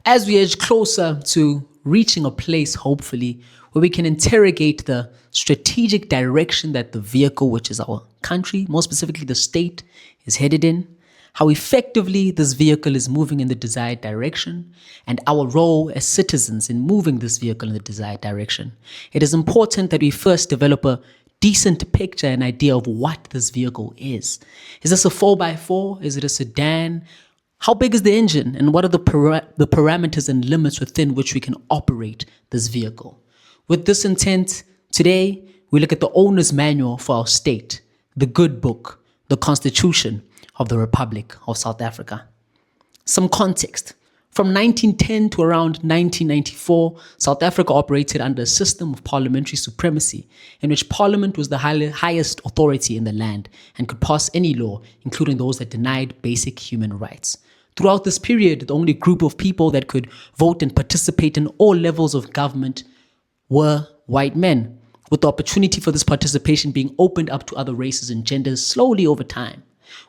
as we edge closer to reaching a place, hopefully, where we can interrogate the strategic direction that the vehicle, which is our country, more specifically the state, is headed in, how effectively this vehicle is moving in the desired direction, and our role as citizens in moving this vehicle in the desired direction. It is important that we first develop a decent picture and idea of what this vehicle is. Is this a 4x4? Is it a sedan? How big is the engine, and what are the parameters and limits within which we can operate this vehicle? With this intent, today we look at the owner's manual for our state, the good book, the Constitution of the Republic of South Africa. Some context. From 1910 to around 1994, South Africa operated under a system of parliamentary supremacy, in which Parliament was the highest authority in the land and could pass any law, including those that denied basic human rights. Throughout this period, the only group of people that could vote and participate in all levels of government were white men, with the opportunity for this participation being opened up to other races and genders slowly over time.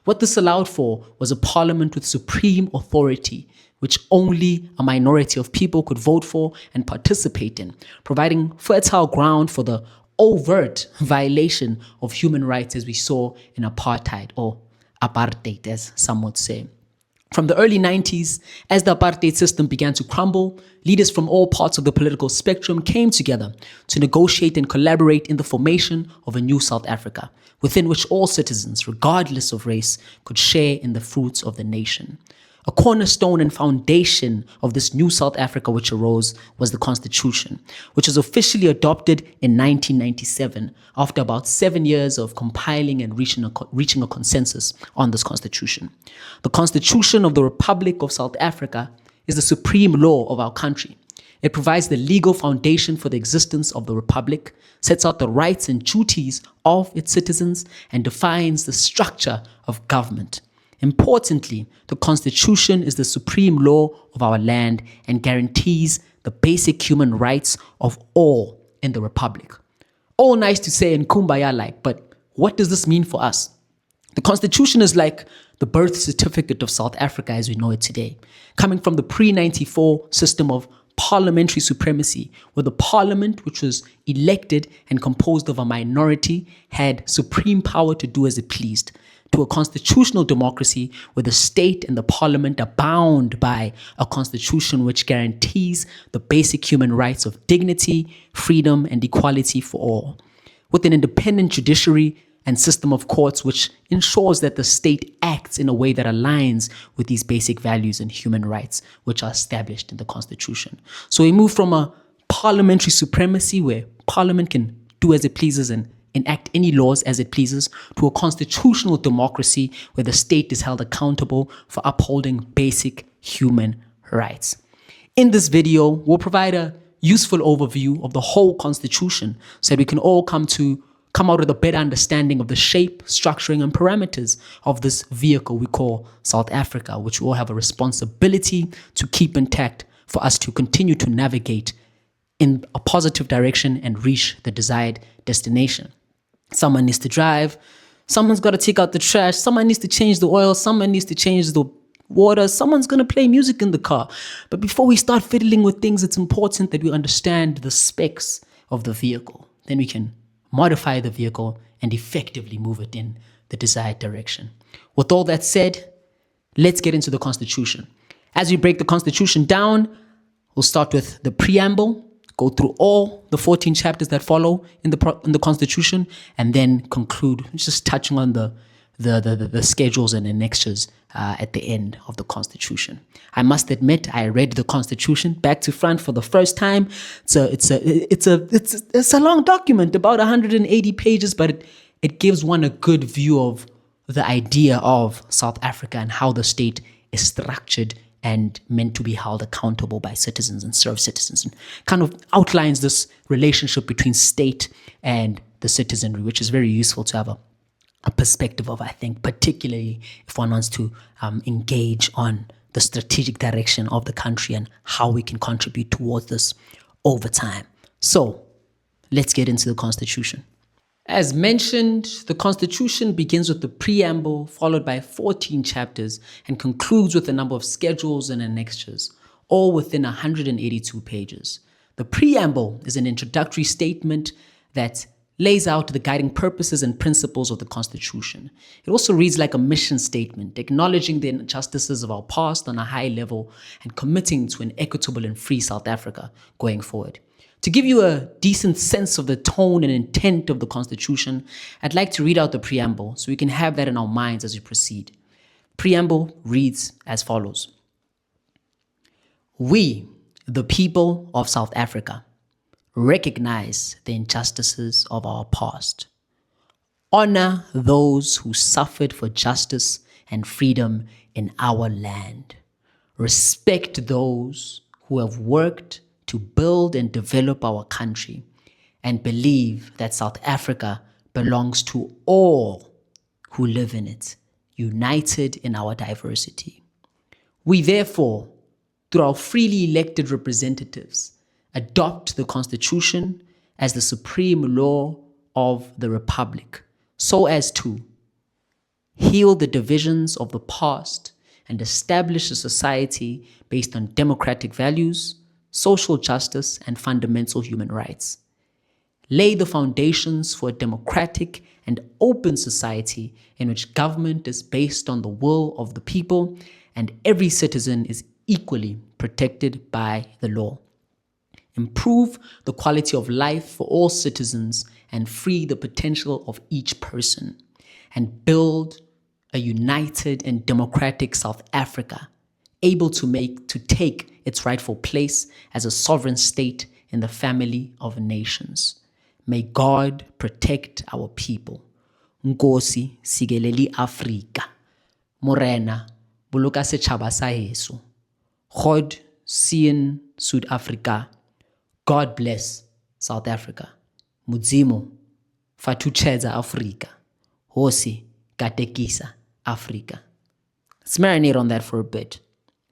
What this allowed for was a parliament with supreme authority, which only a minority of people could vote for and participate in, providing fertile ground for the overt violation of human rights as we saw in apartheid, or apartheid as some would say. From the early 90s, as the apartheid system began to crumble, leaders from all parts of the political spectrum came together to negotiate and collaborate in the formation of a new South Africa, within which all citizens, regardless of race, could share in the fruits of the nation. A cornerstone and foundation of this new South Africa which arose was the Constitution, which was officially adopted in 1997 after about 7 years of compiling and reaching a consensus on this Constitution. The Constitution of the Republic of South Africa is the supreme law of our country. It provides the legal foundation for the existence of the Republic, sets out the rights and duties of its citizens, and defines the structure of government. Importantly, the Constitution is the supreme law of our land and guarantees the basic human rights of all in the Republic. All nice to say and kumbaya-like, but what does this mean for us? The Constitution is like the birth certificate of South Africa as we know it today, coming from the pre-94 system of parliamentary supremacy, where the parliament, which was elected and composed of a minority, had supreme power to do as it pleased, to a constitutional democracy where the state and the parliament are bound by a constitution which guarantees the basic human rights of dignity, freedom, and equality for all, with an independent judiciary and system of courts which ensures that the state acts in a way that aligns with these basic values and human rights which are established in the Constitution. So we move from a parliamentary supremacy where parliament can do as it pleases and enact any laws as it pleases, to a constitutional democracy where the state is held accountable for upholding basic human rights. In this video, we'll provide a useful overview of the whole Constitution so that we can all come out with a better understanding of the shape, structuring, and parameters of this vehicle we call South Africa, which we all have a responsibility to keep intact for us to continue to navigate in a positive direction and reach the desired destination. Someone needs to drive, someone's got to take out the trash, someone needs to change the oil, someone needs to change the water, someone's going to play music in the car. But before we start fiddling with things, it's important that we understand the specs of the vehicle. Then we can modify the vehicle and effectively move it in the desired direction. With all that said, let's get into the Constitution. As we break the Constitution down, we'll start with the Preamble, go through all the 14 chapters that follow in the Constitution, and then conclude just touching on the schedules and annexures at the end of the Constitution. I must admit, I read the Constitution back to front for the first time. It's a long document, about 180 pages, but it gives one a good view of the idea of South Africa and how the state is structured and meant to be held accountable by citizens and serve citizens, and kind of outlines this relationship between state and the citizenry, which is very useful to have a perspective of, I think, particularly if one wants to engage on the strategic direction of the country and how we can contribute towards this over time. So let's get into the Constitution. As mentioned, the Constitution begins with the Preamble, followed by 14 chapters, and concludes with a number of schedules and annexures. all within 182 pages. The Preamble is an introductory statement that lays out the guiding purposes and principles of the Constitution. It also reads like a mission statement, acknowledging the injustices of our past on a high level and committing to an equitable and free South Africa going forward. To give you a decent sense of the tone and intent of the Constitution, I'd like to read out the Preamble so we can have that in our minds as we proceed. Preamble reads as follows. We, the people of South Africa, recognize the injustices of our past, honor those who suffered for justice and freedom in our land, respect those who have worked to build and develop our country, and believe that South Africa belongs to all who live in it, united in our diversity. We therefore, through our freely elected representatives, adopt the Constitution as the supreme law of the Republic, so as to heal the divisions of the past and establish a society based on democratic values, social justice, and fundamental human rights. Lay the foundations for a democratic and open society in which government is based on the will of the people and every citizen is equally protected by the law. Improve the quality of life for all citizens and free the potential of each person, and build a united and democratic South Africa, able to take its rightful place as a sovereign state in the family of nations. May God protect our people. Nkosi sikeleli Afrika. Morena boloka setjhaba sa heso. God sien Suid-Afrika. God bless South Africa. Mudzimo fatutshedza Afrika. Hosi katekisa Afrika. Let's marinate on that for a bit.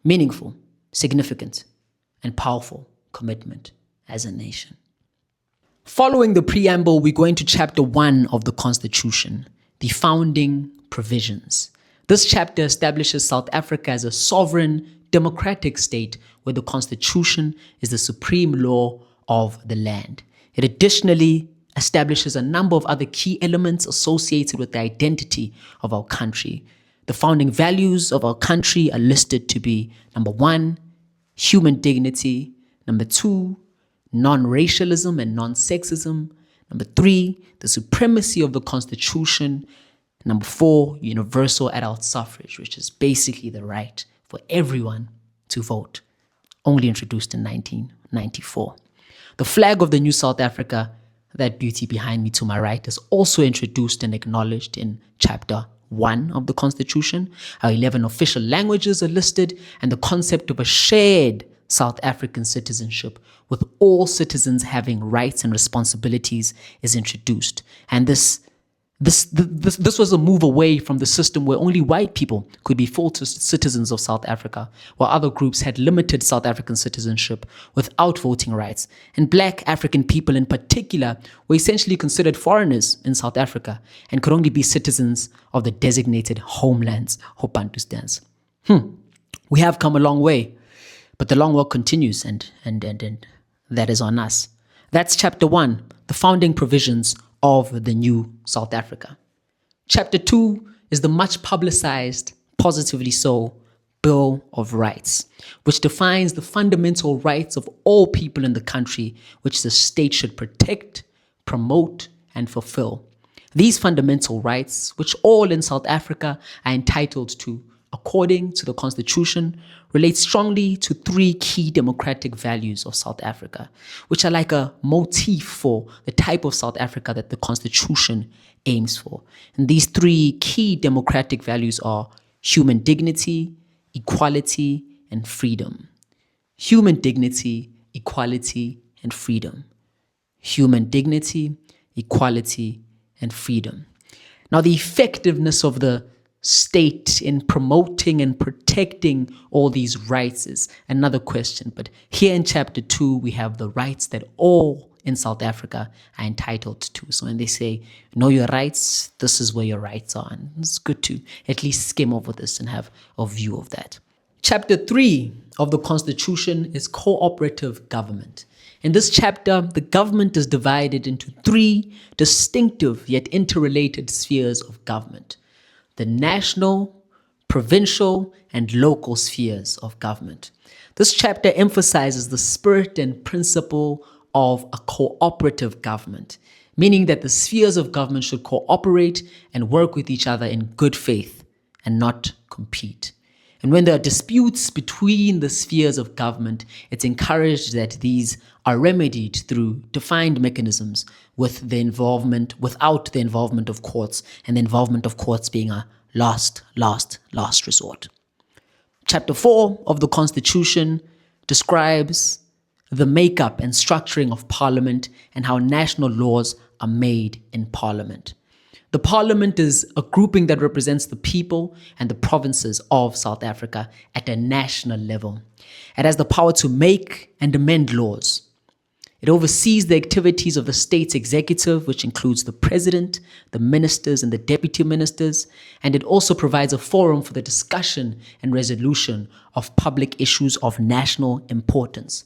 Meaningful, significant, and powerful commitment as a nation. Following the Preamble, we go into Chapter 1 of the Constitution, the Founding Provisions. This chapter establishes South Africa as a sovereign, democratic state where the Constitution is the supreme law of the land. It additionally establishes a number of other key elements associated with the identity of our country. The founding values of our country are listed to be: number 1, human dignity; number 2, non-racialism and non-sexism; number 3, the supremacy of the Constitution; number 4, universal adult suffrage, which is basically the right for everyone to vote, only introduced in 1994. The flag of the new South Africa, that beauty behind me to my right, is also introduced and acknowledged in Chapter 1 of the Constitution. Our 11 official languages are listed, and the concept of a shared South African citizenship with all citizens having rights and responsibilities is introduced. And this was a move away from the system where only white people could be full citizens of South Africa, while other groups had limited South African citizenship without voting rights. And black African people in particular were essentially considered foreigners in South Africa and could only be citizens of the designated homelands or Bantustans. We have come a long way, but the long walk continues, and that is on us. That's Chapter 1, the founding provisions of the new South Africa. Chapter 2 is the much publicized, positively so, Bill of Rights, which defines the fundamental rights of all people in the country, which the state should protect, promote, and fulfill. These fundamental rights, which all in South Africa are entitled to, according to the Constitution, relate strongly to 3 key democratic values of South Africa, which are like a motif for the type of South Africa that the Constitution aims for. And these 3 key democratic values are human dignity, equality, and freedom. Human dignity, equality, and freedom. Human dignity, equality, and freedom. Now, the effectiveness of the state in promoting and protecting all these rights is another question. But here in Chapter 2, we have the rights that all in South Africa are entitled to. So when they say, know your rights, this is where your rights are. And it's good to at least skim over this and have a view of that. Chapter 3 of the Constitution is cooperative government. In this chapter, the government is divided into three distinctive yet interrelated spheres of government: the national, provincial, and local spheres of government. This chapter emphasizes the spirit and principle of a cooperative government, meaning that the spheres of government should cooperate and work with each other in good faith and not compete. And when there are disputes between the spheres of government, it's encouraged that these are remedied through defined mechanisms without the involvement of courts, and the involvement of courts being a last resort. Chapter 4 of the Constitution describes the makeup and structuring of Parliament and how national laws are made in Parliament. The Parliament is a grouping that represents the people and the provinces of South Africa at a national level. It has the power to make and amend laws. It oversees the activities of the state's executive, which includes the president, the ministers, and the deputy ministers, and it also provides a forum for the discussion and resolution of public issues of national importance.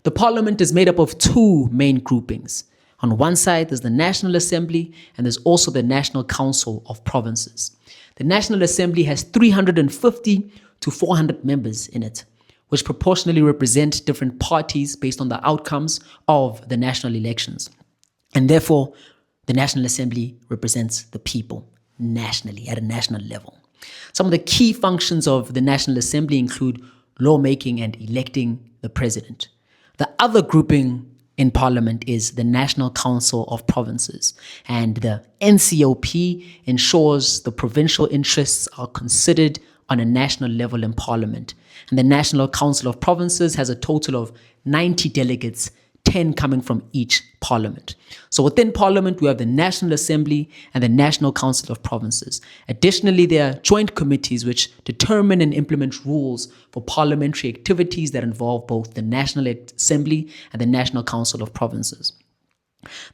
The Parliament is made up of two main groupings. On one side, there's the National Assembly, and there's also the National Council of Provinces. The National Assembly has 350 to 400 members in it, which proportionally represent different parties based on the outcomes of the national elections. And therefore, the National Assembly represents the people nationally, at a national level. Some of the key functions of the National Assembly include lawmaking and electing the president. The other grouping in Parliament is the National Council of Provinces, and the NCOP ensures the provincial interests are considered on a national level in Parliament. And the National Council of Provinces has a total of 90 delegates, 10 coming from each Parliament. So within Parliament, we have the National Assembly and the National Council of Provinces. Additionally, there are joint committees which determine and implement rules for parliamentary activities that involve both the National Assembly and the National Council of Provinces.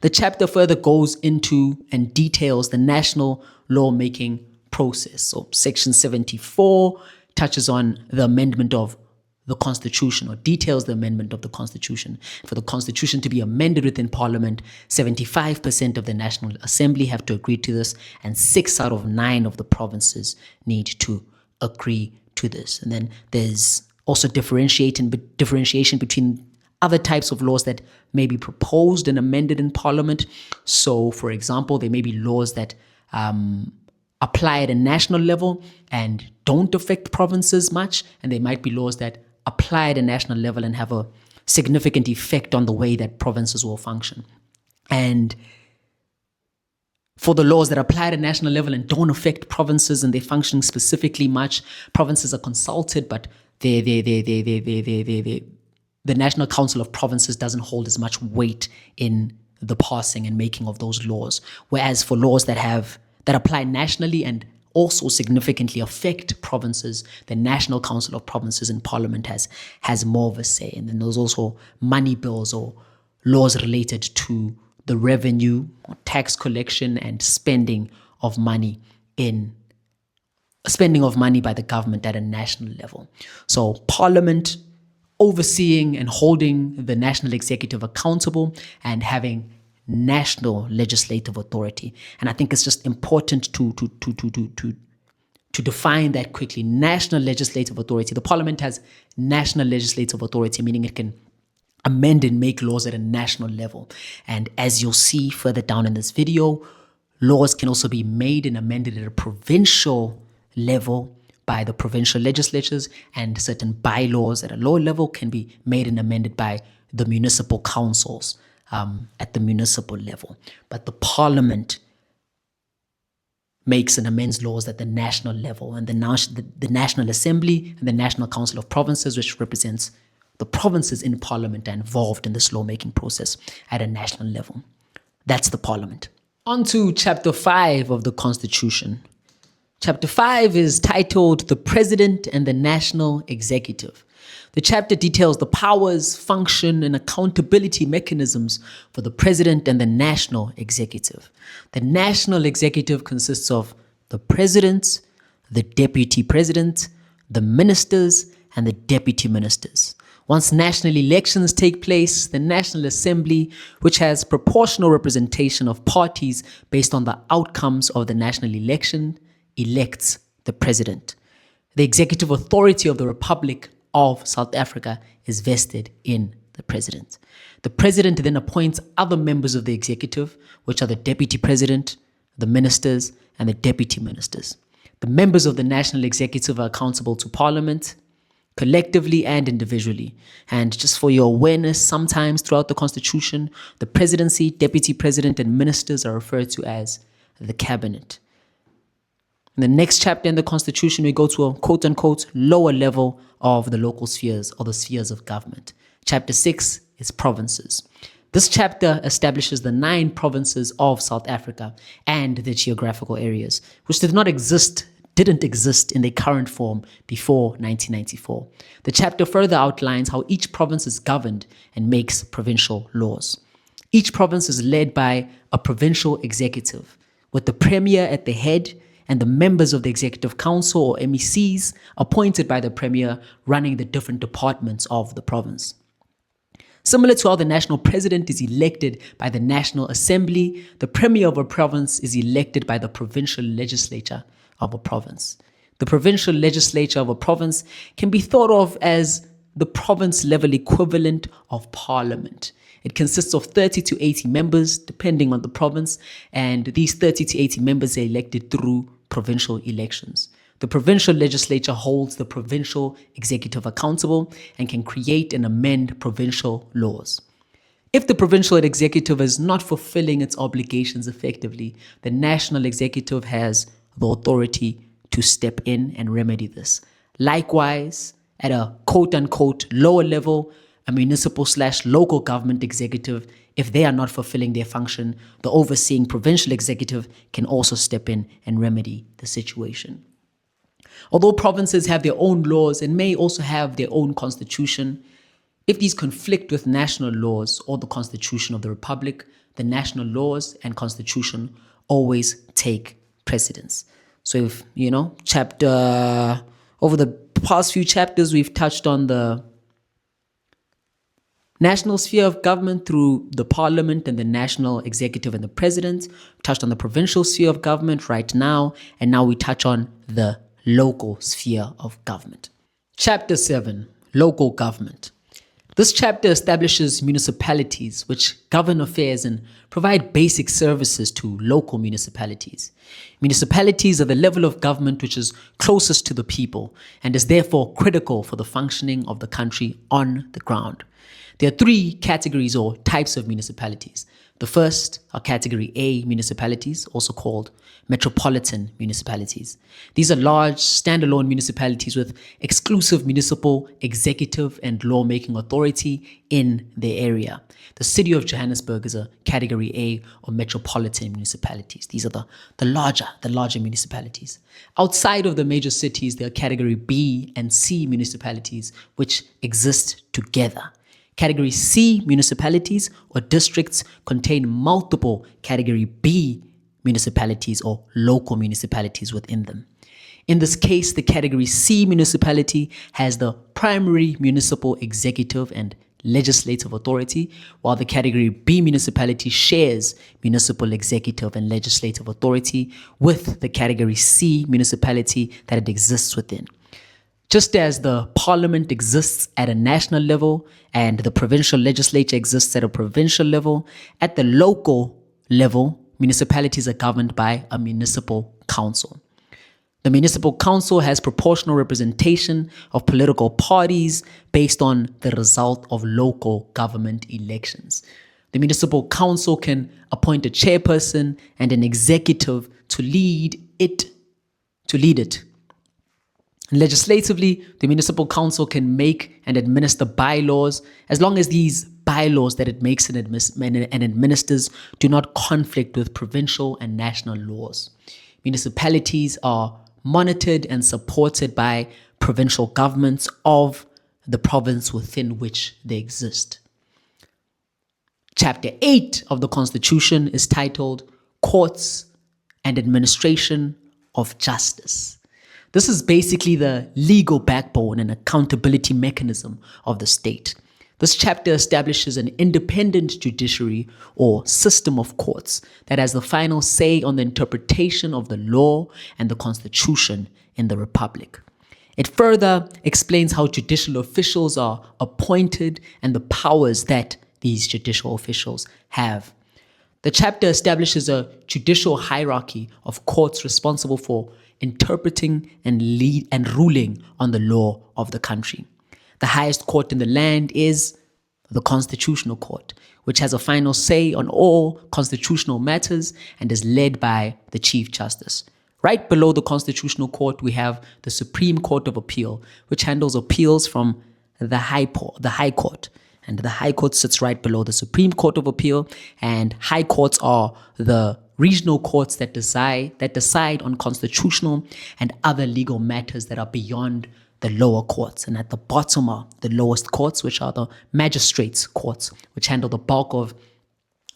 The chapter further goes into and details the national lawmaking process. So Section 74 touches on the amendment of the Constitution, or details the amendment of the Constitution. For the Constitution to be amended within Parliament, 75% of the National Assembly have to agree to this, and 6 out of 9 of the provinces need to agree to this. And then there's also differentiation between other types of laws that may be proposed and amended in Parliament. So, for example, there may be laws that apply at a national level and don't affect provinces much, and there might be laws that apply at a national level and have a significant effect on the way that provinces will function. And for the laws that apply at a national level and don't affect provinces and their functioning specifically much, provinces are consulted, but the National Council of Provinces doesn't hold as much weight in the passing and making of those laws. Whereas for laws that apply nationally and also significantly affect provinces, the National Council of Provinces in Parliament has more of a say. And then there's also money bills or laws related to the revenue, or tax collection, and spending of money by the government at a national level. So Parliament overseeing and holding the national executive accountable and having national legislative authority. And I think it's just important to define that quickly. National legislative authority. The Parliament has national legislative authority, meaning it can amend and make laws at a national level. And as you'll see further down in this video, laws can also be made and amended at a provincial level by the provincial legislatures, and certain bylaws at a lower level can be made and amended by the municipal councils at the municipal level. But the Parliament makes and amends laws at the national level, and the National Assembly and the National Council of Provinces, which represents the provinces in Parliament, are involved in this lawmaking process at a national level. That's the Parliament. On to Chapter 5 of the Constitution. Chapter 5 is titled The President and the National Executive. The chapter details the powers, function, and accountability mechanisms for the President and the National Executive. The National Executive consists of the President, the Deputy President, the Ministers, and the deputy ministers. Once national elections take place, the National Assembly, which has proportional representation of parties based on the outcomes of the national election, elects the president. The executive authority of the Republic of South Africa is vested in the president. The president then appoints other members of the executive, which are the deputy president, the ministers, and the deputy ministers. The members of the national executive are accountable to Parliament, collectively and individually. And just for your awareness, sometimes throughout the Constitution, the presidency, deputy president, and ministers are referred to as the cabinet. In the next chapter in the Constitution, we go to a quote-unquote lower level of the local spheres or the spheres of government. Chapter 6 is provinces. This chapter establishes the 9 provinces of South Africa and their geographical areas, which didn't exist in their current form before 1994. The chapter further outlines how each province is governed and makes provincial laws. Each province is led by a provincial executive, with the premier at the head and the members of the Executive Council or MECs appointed by the premier running the different departments of the province. Similar to how the national president is elected by the National Assembly, the premier of a province is elected by the provincial legislature of a province. The provincial legislature of a province can be thought of as the province level equivalent of Parliament. It consists of 30 to 80 members, depending on the province, and these 30 to 80 members are elected through provincial elections. The provincial legislature holds the provincial executive accountable and can create and amend provincial laws. If the provincial executive is not fulfilling its obligations effectively, the national executive has the authority to step in and remedy this. Likewise, at a quote-unquote lower level, a municipal/local government executive, if they are not fulfilling their function, the overseeing provincial executive can also step in and remedy the situation. Although provinces have their own laws and may also have their own constitution, if these conflict with national laws or the constitution of the republic, the national laws and constitution always take precedence. So if, over the past few chapters, we've touched on the national sphere of government through the parliament and the national executive and the president. We touched on the provincial sphere of government right now, and now we touch on the local sphere of government. Chapter 7, Local Government. This chapter establishes municipalities which govern affairs and provide basic services to local municipalities. Municipalities are the level of government which is closest to the people and is therefore critical for the functioning of the country on the ground. There are 3 categories or types of municipalities. The first are Category A municipalities, also called metropolitan municipalities. These are large, standalone municipalities with exclusive municipal, executive, and lawmaking authority in their area. The city of Johannesburg is a Category A or metropolitan municipalities. These are the larger municipalities. Outside of the major cities, there are Category B and C municipalities, which exist together. Category C municipalities or districts contain multiple Category B municipalities or local municipalities within them. In this case, the Category C municipality has the primary municipal executive and legislative authority, while the Category B municipality shares municipal executive and legislative authority with the Category C municipality that it exists within. Just as the parliament exists at a national level and the provincial legislature exists at a provincial level, at the local level, municipalities are governed by a municipal council. The municipal council has proportional representation of political parties based on the result of local government elections. The municipal council can appoint a chairperson and an executive to lead it. Legislatively, the municipal council can make and administer bylaws as long as these bylaws that it makes and administers do not conflict with provincial and national laws. Municipalities are monitored and supported by provincial governments of the province within which they exist. Chapter 8 of the Constitution is titled Courts and Administration of Justice. This is basically the legal backbone and accountability mechanism of the state. This chapter establishes an independent judiciary or system of courts that has the final say on the interpretation of the law and the constitution in the republic. It further explains how judicial officials are appointed and the powers that these judicial officials have. The chapter establishes a judicial hierarchy of courts responsible for interpreting and ruling on the law of the country. The highest court in the land is the Constitutional Court, which has a final say on all constitutional matters and is led by the Chief Justice. Right below the Constitutional Court, we have the Supreme Court of Appeal, which handles appeals from the High Court. And the High Court sits right below the Supreme Court of Appeal, and High Courts are the regional courts that decide on constitutional and other legal matters that are beyond the lower courts. And at the bottom are the lowest courts, which are the magistrates' courts, which handle the bulk of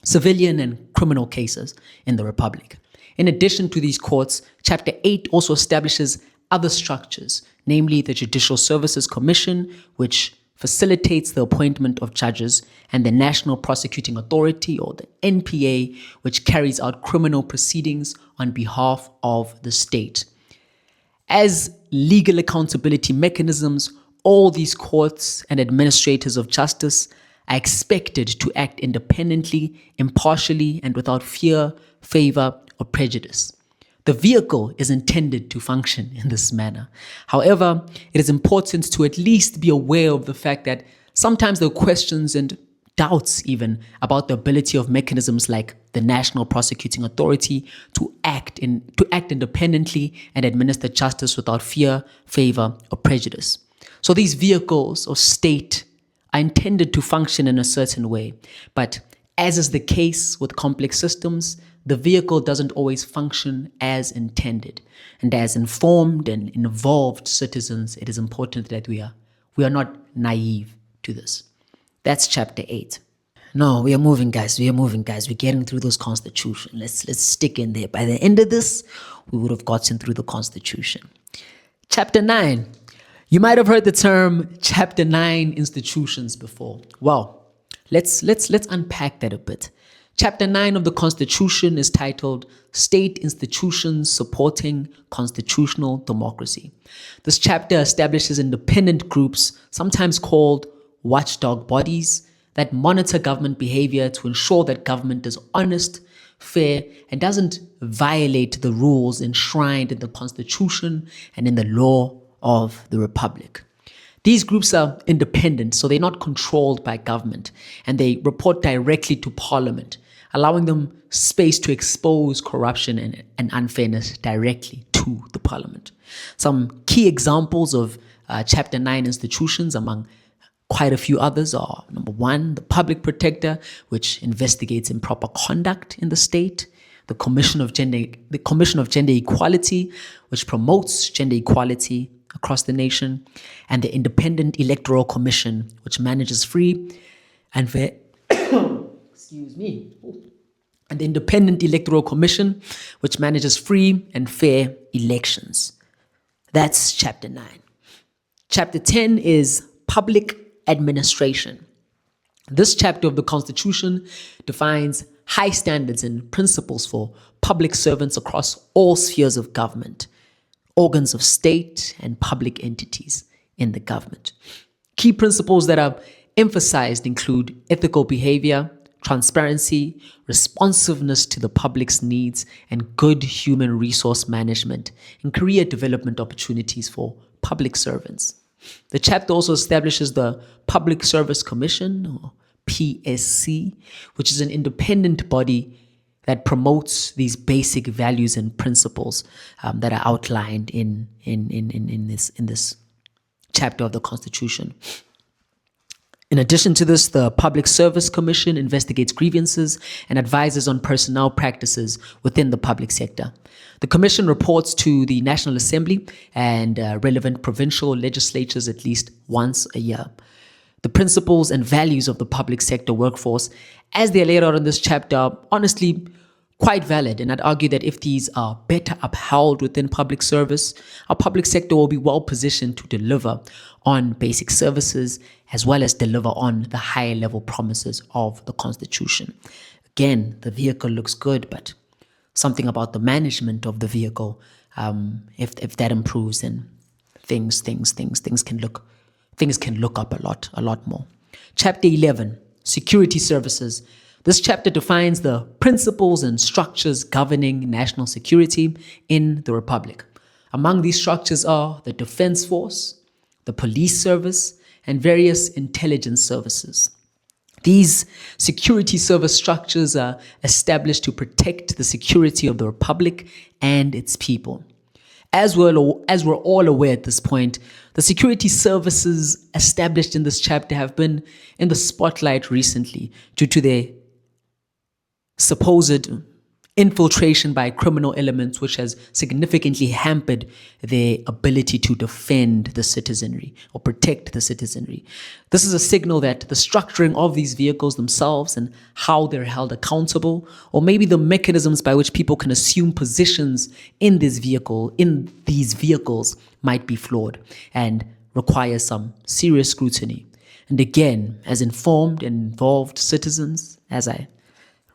civilian and criminal cases in the Republic. In addition to these courts, Chapter 8 also establishes other structures, namely the Judicial Services Commission, which facilitates the appointment of judges, and the National Prosecuting Authority, or the NPA, which carries out criminal proceedings on behalf of the state. As legal accountability mechanisms, all these courts and administrators of justice are expected to act independently, impartially, and without fear, favor, or prejudice. The vehicle is intended to function in this manner. However, it is important to at least be aware of the fact that sometimes there are questions and doubts even about the ability of mechanisms like the National Prosecuting Authority to act independently and administer justice without fear, favor, or prejudice. So these vehicles of state are intended to function in a certain way, but as is the case with complex systems, the vehicle doesn't always function as intended. And as informed and involved citizens, it is important that we are not naive to this. That's Chapter 8. No, we are moving, guys. We're getting through this Constitution. Let's stick in there. By the end of this, we would have gotten through the Constitution. Chapter 9. You might have heard the term Chapter 9 institutions before. Well, let's unpack that a bit. Chapter 9 of the Constitution is titled State Institutions Supporting Constitutional Democracy. This chapter establishes independent groups, sometimes called watchdog bodies, that monitor government behavior to ensure that government is honest, fair, and doesn't violate the rules enshrined in the Constitution and in the law of the Republic. These groups are independent, so they're not controlled by government, and they report directly to Parliament, allowing them space to expose corruption and unfairness directly to the Parliament. Some key examples of Chapter 9 institutions, among quite a few others, are number 1, the Public Protector, which investigates improper conduct in the state; the Commission of Gender Equality, which promotes gender equality across the nation; and the Independent Electoral Commission, which manages free and fair and the Independent Electoral Commission, which manages free and fair elections. That's Chapter 9. Chapter 10 is Public Administration. This chapter of the Constitution defines high standards and principles for public servants across all spheres of government, organs of state, and public entities in the government. Key principles that are emphasized include ethical behavior, transparency, responsiveness to the public's needs, and good human resource management and career development opportunities for public servants. The chapter also establishes the Public Service Commission, or PSC, which is an independent body that promotes these basic values and principles that are outlined in this chapter of the Constitution. In addition to this, the Public Service Commission investigates grievances and advises on personnel practices within the public sector. The Commission reports to the National Assembly and relevant provincial legislatures at least once a year. The principles and values of the public sector workforce, as they are laid out in this chapter, are honestly quite valid. And I'd argue that if these are better upheld within public service, our public sector will be well positioned to deliver on basic services as well as deliver on the higher level promises of the Constitution. Again, the vehicle looks good, but something about the management of the vehicle, if that improves, then things can look up a lot more. Chapter 11, Security Services. This chapter defines the principles and structures governing national security in the Republic. Among these structures are the Defense Force, the Police Service, and various intelligence services. These security service structures are established to protect the security of the Republic and its people. As we're all aware at this point, the security services established in this chapter have been in the spotlight recently due to their supposed infiltration by criminal elements, which has significantly hampered their ability to defend the citizenry or protect the citizenry. This is a signal that the structuring of these vehicles themselves and how they're held accountable, or maybe the mechanisms by which people can assume positions in these vehicles might be flawed and require some serious scrutiny. And again, as informed and involved citizens, as I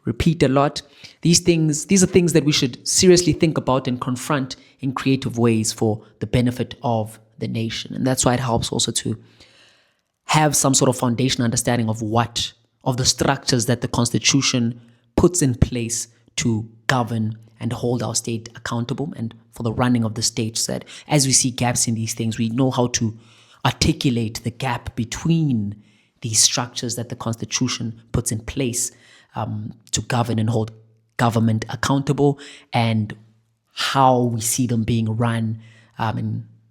repeat a lot, these are things that we should seriously think about and confront in creative ways for the benefit of the nation. And that's why it helps also to have some sort of foundation understanding of the structures that the Constitution puts in place to govern and hold our state accountable and for the running of the state, so that as we see gaps in these things, we know how to articulate the gap between these structures that the Constitution puts in place to govern and hold government accountable, and how we see them being run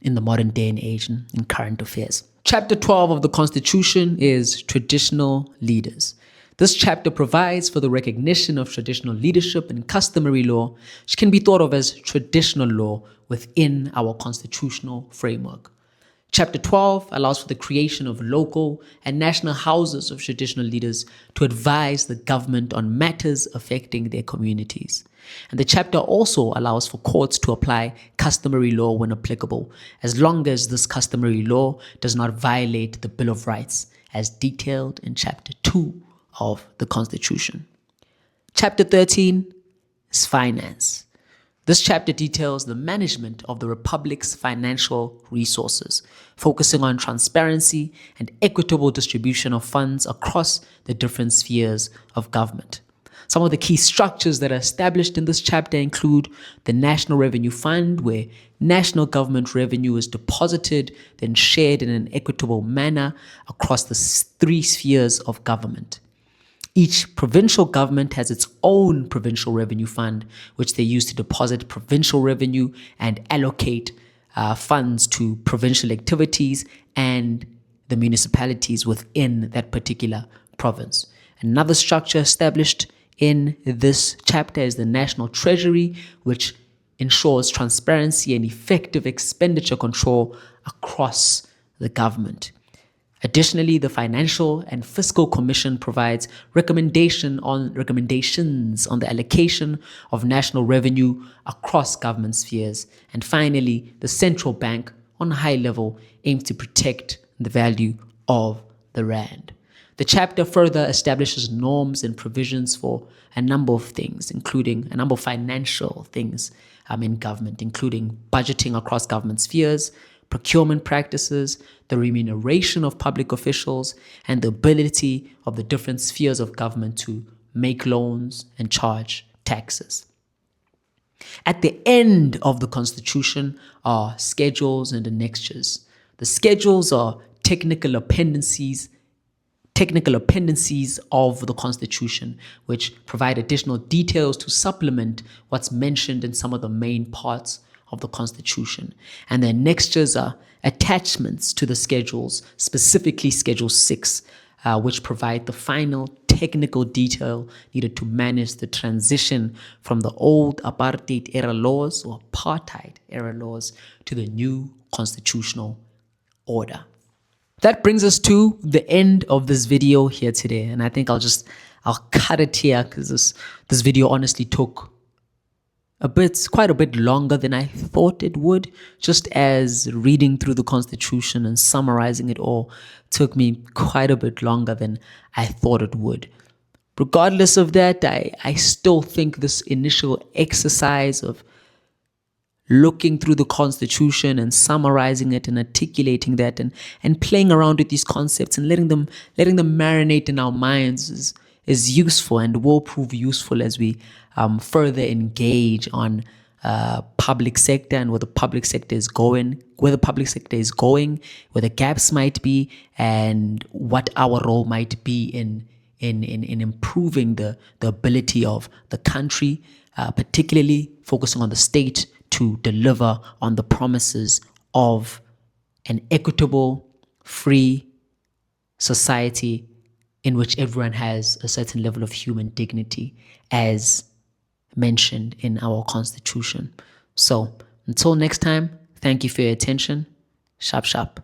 in the modern day and age and in current affairs. Chapter 12 of the Constitution is Traditional Leaders. This chapter provides for the recognition of traditional leadership and customary law, which can be thought of as traditional law within our constitutional framework. Chapter 12 allows for the creation of local and national houses of traditional leaders to advise the government on matters affecting their communities. And the chapter also allows for courts to apply customary law when applicable, as long as this customary law does not violate the Bill of Rights, as detailed in Chapter 2 of the Constitution. Chapter 13 is Finance. This chapter details the management of the Republic's financial resources, focusing on transparency and equitable distribution of funds across the different spheres of government. Some of the key structures that are established in this chapter include the National Revenue Fund, where national government revenue is deposited, then shared in an equitable manner across the three spheres of government. Each provincial government has its own provincial revenue fund, which they use to deposit provincial revenue and allocate funds to provincial activities and the municipalities within that particular province. Another structure established in this chapter is the National Treasury, which ensures transparency and effective expenditure control across the government. Additionally, the Financial and Fiscal Commission provides recommendations on the allocation of national revenue across government spheres. And finally, the Central Bank, on a high level, aims to protect the value of the rand. The chapter further establishes norms and provisions for a number of things, including a number of financial things in government, including budgeting across government spheres, procurement practices, the remuneration of public officials, and the ability of the different spheres of government to make loans and charge taxes. At the end of the Constitution are schedules and annexures. The schedules are technical appendices of the Constitution, which provide additional details to supplement what's mentioned in some of the main parts of the Constitution. And the annexures are attachments to the schedules, specifically Schedule 6, which provide the final technical detail needed to manage the transition from the old apartheid-era laws or apartheid-era laws to the new constitutional order. That brings us to the end of this video here today, and I think I'll I'll cut it here because this video honestly took quite a bit longer than I thought it would. Just as reading through the Constitution and summarizing it all took me quite a bit longer than I thought it would. Regardless of that, I still think this initial exercise of looking through the Constitution and summarizing it and articulating that and playing around with these concepts and letting them marinate in our minds is useful and will prove useful as we further engage on public sector and where the public sector is going, where the gaps might be, and what our role might be in improving the ability of the country, particularly focusing on the state to deliver on the promises of an equitable, free society in which everyone has a certain level of human dignity as mentioned in our Constitution. So until next time, thank you for your attention. Sharp, sharp.